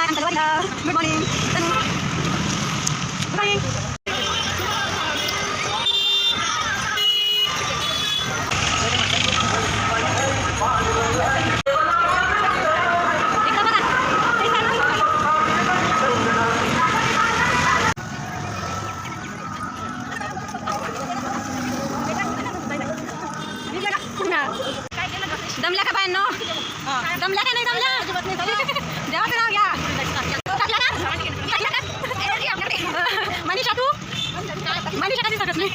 Good morning. Good morning. दमल्या का बायांनो? दमल्या का नाही दमल्या? देवाचं नाव घ्या. मनीषा तू मनीषा कधी सकत नाही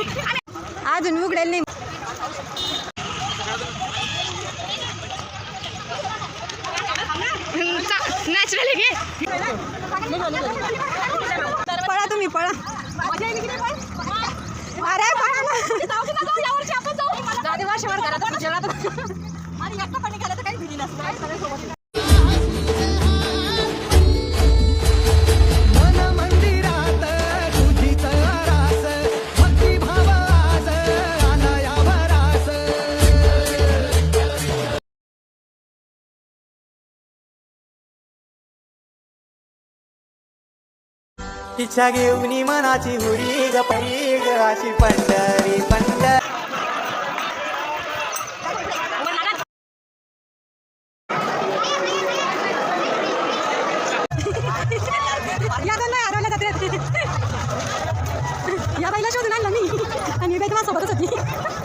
अजून उघडेल नाही. नॅचरली घे. पळा तुम्ही पळा. अरे पळा ना. वर्षभर घरात आणि एकटं पाणी गेलं तर काही भिली नसतं. इच्छा घेऊन मनाची हुरी ग परी ग अशी पंढरी पंढरी. या दोन नाही हरवल्या जाते. या बाईला शोधून आणलं मी आणि बाई तुम्हाला सोबतच होती.